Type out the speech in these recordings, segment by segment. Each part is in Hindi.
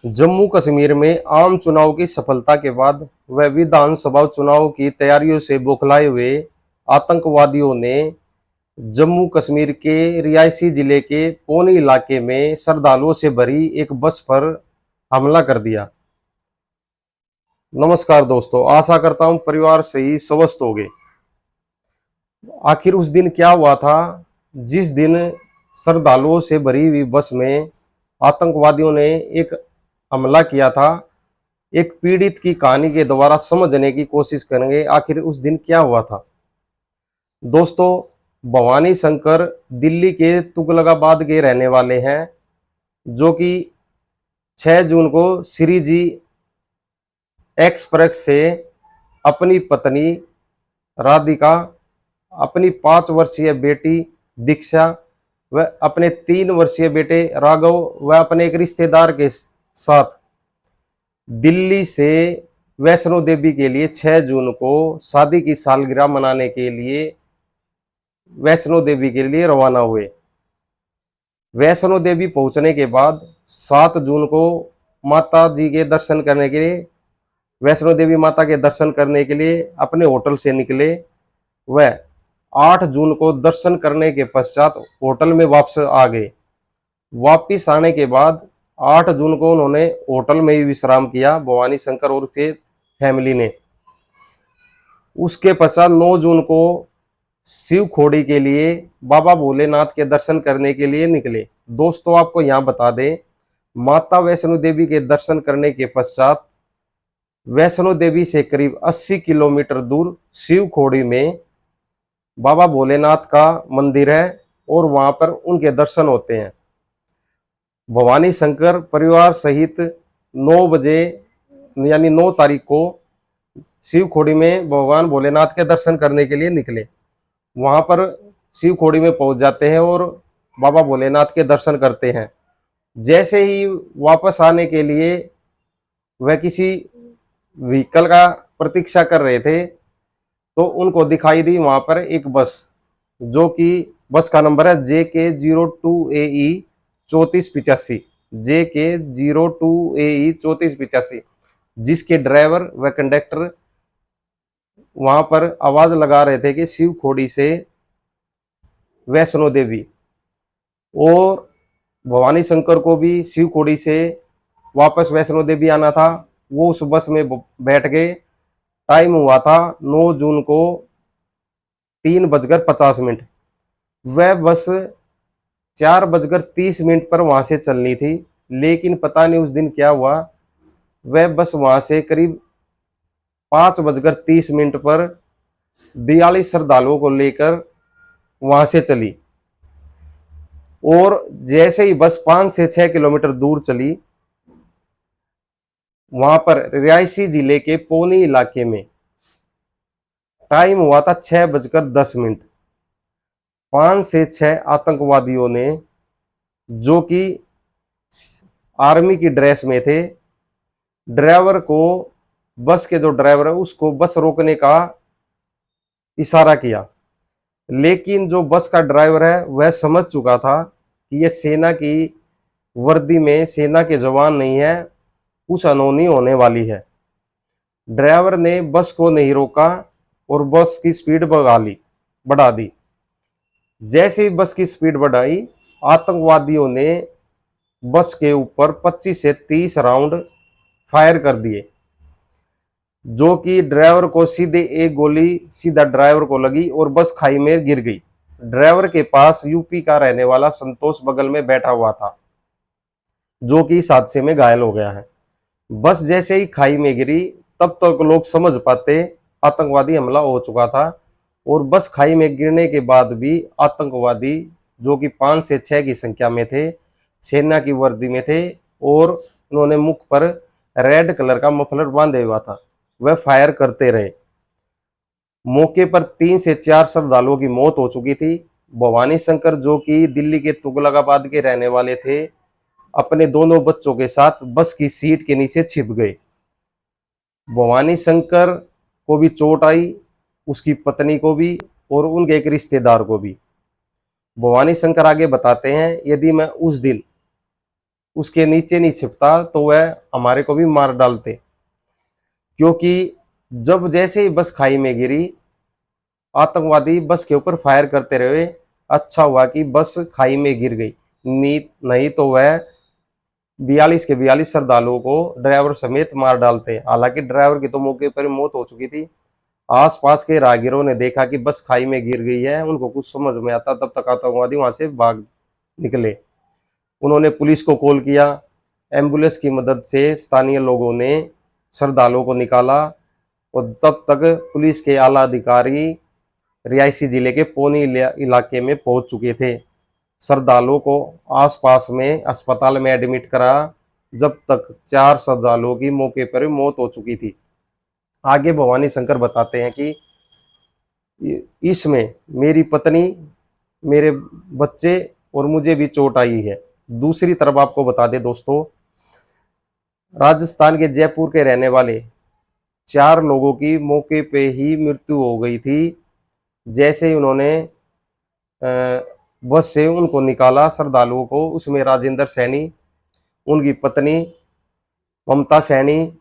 जम्मू कश्मीर में आम चुनाव की सफलता के बाद व विधानसभा चुनाव की तैयारियों से बौखलाए हुए आतंकवादियों ने जम्मू कश्मीर के रियासी जिले के पौनी इलाके में श्रद्धालुओं से भरी एक बस पर हमला कर दिया। नमस्कार दोस्तों, आशा करता हूं परिवार से ही स्वस्थ होंगे। आखिर उस दिन क्या हुआ था जिस दिन श्रद्धालुओं से भरी हुई बस में आतंकवादियों ने एक हमला किया था। एक पीड़ित की कहानी के द्वारा समझने की कोशिश करेंगे आखिर उस दिन क्या हुआ था। दोस्तों, भवानी शंकर दिल्ली के तुगलकाबाद के रहने वाले हैं, जो कि 6 जून को श्री जी एक्सप्रेस से अपनी पत्नी राधिका, अपनी 5 वर्षीय बेटी दीक्षा व अपने 3 वर्षीय बेटे राघव व अपने एक रिश्तेदार के साथ दिल्ली से वैष्णो देवी के लिए 6 जून को शादी की सालगिरह मनाने के लिए वैष्णो देवी के लिए रवाना हुए। वैष्णो देवी पहुंचने के बाद 7 जून को माता जी के दर्शन करने के लिए, वैष्णो देवी माता के दर्शन करने के लिए अपने होटल से निकले। वह 8 जून को दर्शन करने के पश्चात होटल में वापस आ गए। वापिस आने के बाद 8 जून को उन्होंने होटल में ही विश्राम किया, भवानी शंकर और उसके फैमिली ने। उसके पश्चात 9 जून को शिव खोड़ी के लिए बाबा भोलेनाथ के दर्शन करने के लिए निकले। दोस्तों, आपको यहाँ बता दें, माता वैष्णो देवी के दर्शन करने के पश्चात वैष्णो देवी से करीब 80 किलोमीटर दूर शिव खोड़ी में बाबा भोलेनाथ का मंदिर है और वहां पर उनके दर्शन होते हैं। भवानी शंकर परिवार सहित 9 बजे यानी 9 तारीख को शिव खोड़ी में भगवान भोलेनाथ के दर्शन करने के लिए निकले। वहां पर शिव खोड़ी में पहुंच जाते हैं और बाबा भोलेनाथ के दर्शन करते हैं। जैसे ही वापस आने के लिए वह किसी व्हीकल का प्रतीक्षा कर रहे थे तो उनको दिखाई दी वहां पर एक बस, जो कि बस का नंबर है JK02AE 3485, JK02AE 3485, जिसके ड्राइवर व कंडक्टर वहां पर आवाज लगा रहे थे कि शिव खोड़ी से वैष्णो देवी। और भवानी शंकर को भी शिव खोड़ी से वापस वैष्णो देवी आना था। वो उस बस में बैठ गए। टाइम हुआ था 9 जून को 3:50। वह बस 4:30 पर वहां से चलनी थी, लेकिन पता नहीं उस दिन क्या हुआ, वह बस वहां से करीब 5:30 पर 42 श्रद्धालुओं को लेकर वहां से चली। और जैसे ही बस 5 से 6 किलोमीटर दूर चली, वहां पर रियासी जिले के पौनी इलाके में टाइम हुआ था 6:10। 5 से 6 आतंकवादियों ने, जो कि आर्मी की ड्रेस में थे, ड्राइवर को, बस के जो ड्राइवर है उसको बस रोकने का इशारा किया। लेकिन जो बस का ड्राइवर है वह समझ चुका था कि यह सेना की वर्दी में सेना के जवान नहीं है, कुछ अनहोनी होने वाली है। ड्राइवर ने बस को नहीं रोका और बस की स्पीड बढ़ा दी। जैसे ही बस की स्पीड बढ़ाई, आतंकवादियों ने बस के ऊपर 25 से 30 राउंड फायर कर दिए, जो कि ड्राइवर को सीधे एक गोली सीधा ड्राइवर को लगी और बस खाई में गिर गई। ड्राइवर के पास यूपी का रहने वाला संतोष बगल में बैठा हुआ था, जो कि इस हादसे में घायल हो गया है। बस जैसे ही खाई में गिरी, तब तक लोग समझ पाते आतंकवादी हमला हो चुका था। और बस खाई में गिरने के बाद भी आतंकवादी, जो कि 5 से 6 की संख्या में थे, सेना की वर्दी में थे और उन्होंने मुख पर रेड कलर का मफलर बांधे हुआ था, वह फायर करते रहे। मौके पर 3 से 4 श्रद्धालुओं की मौत हो चुकी थी। भवानी शंकर, जो कि दिल्ली के तुगलकाबाद के रहने वाले थे, अपने दोनों बच्चों के साथ बस की सीट के नीचे छिप गए। भवानी शंकर को भी चोट आई, उसकी पत्नी को भी और उनके एक रिश्तेदार को भी। भवानी शंकर आगे बताते हैं, यदि मैं उस दिन उसके नीचे नहीं छिपता तो वह हमारे को भी मार डालते। क्योंकि जब जैसे ही बस खाई में गिरी, आतंकवादी बस के ऊपर फायर करते रहे। अच्छा हुआ कि बस खाई में गिर गई, नहीं तो वह 42 के 42 श्रद्धालुओं को ड्राइवर समेत मार डालते। हालांकि ड्राइवर की तो मौके पर ही मौत हो चुकी थी। आसपास के राहगीरों ने देखा कि बस खाई में गिर गई है, उनको कुछ समझ में आता तब तक आतंकवादी वहां से भाग निकले। उन्होंने पुलिस को कॉल किया। एम्बुलेंस की मदद से स्थानीय लोगों ने श्रद्धालुओं को निकाला और तब तक पुलिस के आला अधिकारी रियासी जिले के पौनी इलाके में पहुंच चुके थे। श्रद्धालुओं को आसपास में अस्पताल में एडमिट करा, जब तक 4 श्रद्धालुओं की मौके पर मौत हो चुकी थी। आगे भवानी शंकर बताते हैं कि इसमें मेरी पत्नी, मेरे बच्चे और मुझे भी चोट आई है। दूसरी तरफ आपको बता दें दोस्तों, राजस्थान के जयपुर के रहने वाले 4 लोगों की मौके पे ही मृत्यु हो गई थी। जैसे ही उन्होंने बस से उनको निकाला श्रद्धालुओं को, उसमें राजेंद्र सैनी, उनकी पत्नी ममता सैनी,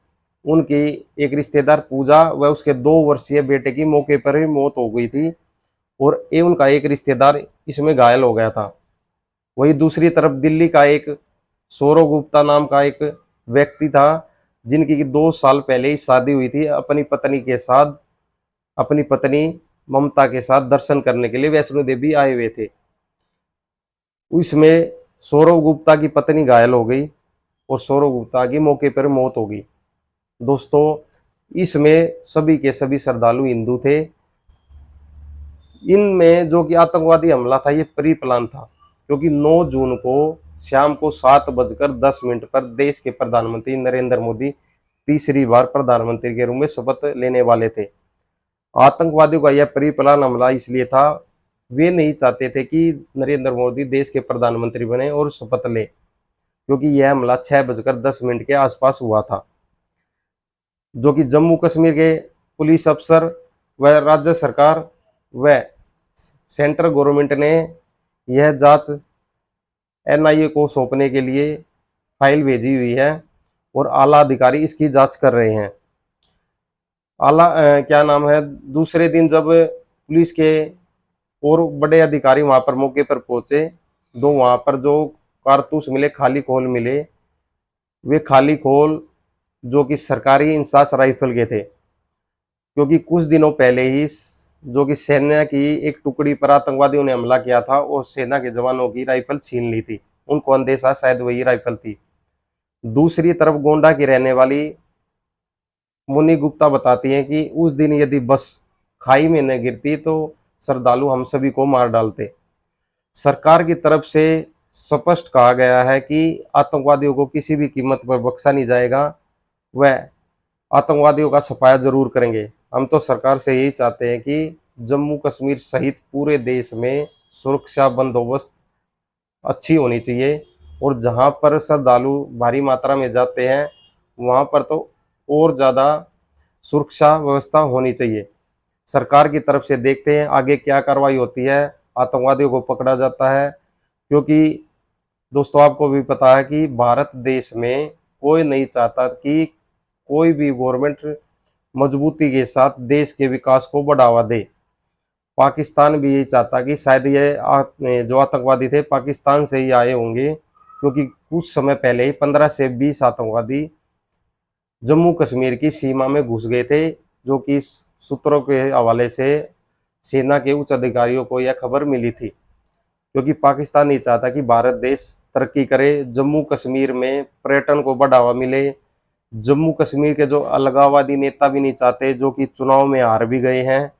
उनकी एक रिश्तेदार पूजा व उसके 2 वर्षीय बेटे की मौके पर ही मौत हो गई थी और ये उनका एक रिश्तेदार इसमें घायल हो गया था। वही दूसरी तरफ दिल्ली का एक सौरव गुप्ता नाम का एक व्यक्ति था, जिनकी 2 साल पहले ही शादी हुई थी अपनी पत्नी के साथ। अपनी पत्नी ममता के साथ दर्शन करने के लिए वैष्णो देवी आए हुए थे। उसमें सौरव गुप्ता की पत्नी घायल हो गई और सौरव गुप्ता की मौके पर मौत हो गई। दोस्तों, इसमें सभी के सभी श्रद्धालु हिंदू थे। इनमें जो कि आतंकवादी हमला था, ये प्री प्लान था, क्योंकि 9 जून को शाम को 7:10 पर देश के प्रधानमंत्री नरेंद्र मोदी तीसरी बार प्रधानमंत्री के रूप में शपथ लेने वाले थे। आतंकवादियों का यह प्री प्लान हमला इसलिए था, वे नहीं चाहते थे कि नरेंद्र मोदी देश के प्रधानमंत्री बने और शपथ ले, क्योंकि यह हमला 6:10 के आसपास हुआ था। जो कि जम्मू कश्मीर के पुलिस अफसर व राज्य सरकार व सेंट्रल गवर्नमेंट ने यह जांच एनआईए को सौंपने के लिए फाइल भेजी हुई है और आला अधिकारी इसकी जांच कर रहे हैं। क्या नाम है, दूसरे दिन जब पुलिस के और बड़े अधिकारी वहां पर मौके पर पहुंचे, तो वहां पर जो कारतूस मिले, खाली खोल मिले, वे खाली खोल जो कि सरकारी इंसास राइफल के थे। क्योंकि कुछ दिनों पहले ही जो कि सेना की एक टुकड़ी पर आतंकवादियों ने हमला किया था और सेना के जवानों की राइफल छीन ली थी। उनको अंदेशा शायद वही राइफल थी। दूसरी तरफ गोंडा की रहने वाली मुनि गुप्ता बताती हैं कि उस दिन यदि बस खाई में न गिरती तो श्रद्धालु हम सभी को मार डालते। सरकार की तरफ से स्पष्ट कहा गया है कि आतंकवादियों को किसी भी कीमत पर बख्शा नहीं जाएगा, वह आतंकवादियों का सफाया जरूर करेंगे। हम तो सरकार से यही चाहते हैं कि जम्मू कश्मीर सहित पूरे देश में सुरक्षा बंदोबस्त अच्छी होनी चाहिए और जहां पर श्रद्धालु भारी मात्रा में जाते हैं वहां पर तो और ज़्यादा सुरक्षा व्यवस्था होनी चाहिए। सरकार की तरफ से देखते हैं आगे क्या कार्रवाई होती है, आतंकवादियों को पकड़ा जाता है। क्योंकि दोस्तों, आपको भी पता है कि भारत देश में कोई नहीं चाहता कि कोई भी गवर्नमेंट मजबूती के साथ देश के विकास को बढ़ावा दे। पाकिस्तान भी यही चाहता कि शायद ये जो आतंकवादी थे पाकिस्तान से ही आए होंगे, क्योंकि कुछ समय पहले ही 15 से 20 आतंकवादी जम्मू कश्मीर की सीमा में घुस गए थे, जो कि सूत्रों के हवाले से सेना के उच्च अधिकारियों को यह खबर मिली थी। क्योंकि पाकिस्तान नहीं चाहता कि भारत देश तरक्की करे, जम्मू कश्मीर में पर्यटन को बढ़ावा मिले। जम्मू कश्मीर के जो अलगाववादी नेता भी नहीं चाहते, जो कि चुनाव में हार भी गए हैं,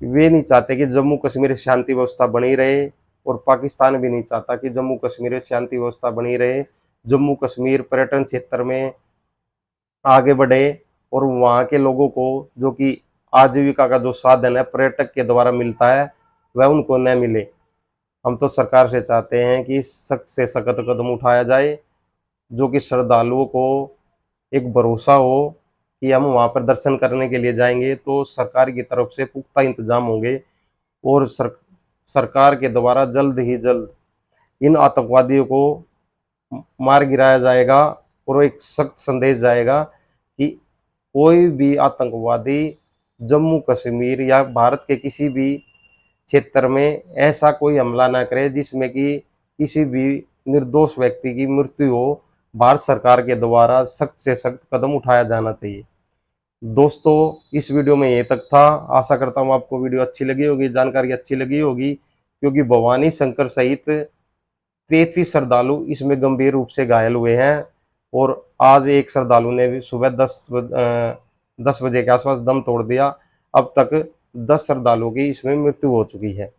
वे नहीं चाहते कि जम्मू कश्मीर शांति व्यवस्था बनी रहे और पाकिस्तान भी नहीं चाहता कि जम्मू कश्मीर में शांति व्यवस्था बनी रहे। जम्मू कश्मीर पर्यटन क्षेत्र में आगे बढ़े और वहाँ के लोगों को जो कि आजीविका का जो साधन है पर्यटक के द्वारा मिलता है, वह उनको न मिले। हम तो सरकार से चाहते हैं कि सख्त से सख्त कदम उठाया जाए, जो कि श्रद्धालुओं को एक भरोसा हो कि हम वहाँ पर दर्शन करने के लिए जाएंगे तो सरकार की तरफ से पुख्ता इंतजाम होंगे और सरकार के द्वारा जल्द ही जल्द इन आतंकवादियों को मार गिराया जाएगा और एक सख्त संदेश जाएगा कि कोई भी आतंकवादी जम्मू कश्मीर या भारत के किसी भी क्षेत्र में ऐसा कोई हमला ना करे जिसमें कि किसी भी निर्दोष व्यक्ति की मृत्यु हो। भारत सरकार के द्वारा सख्त से सख्त कदम उठाया जाना चाहिए। दोस्तों इस वीडियो में ये तक था। आशा करता हूँ आपको वीडियो अच्छी लगी होगी, जानकारी अच्छी लगी होगी, क्योंकि भवानी शंकर सहित 33 श्रद्धालु इसमें गंभीर रूप से घायल हुए हैं और आज एक श्रद्धालु ने भी सुबह 10 बजे के आसपास दम तोड़ दिया। अब तक 10 श्रद्धालुओं की इसमें मृत्यु हो चुकी है।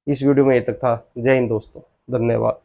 इस वीडियो में ये तक था। जय हिंद दोस्तों, धन्यवाद।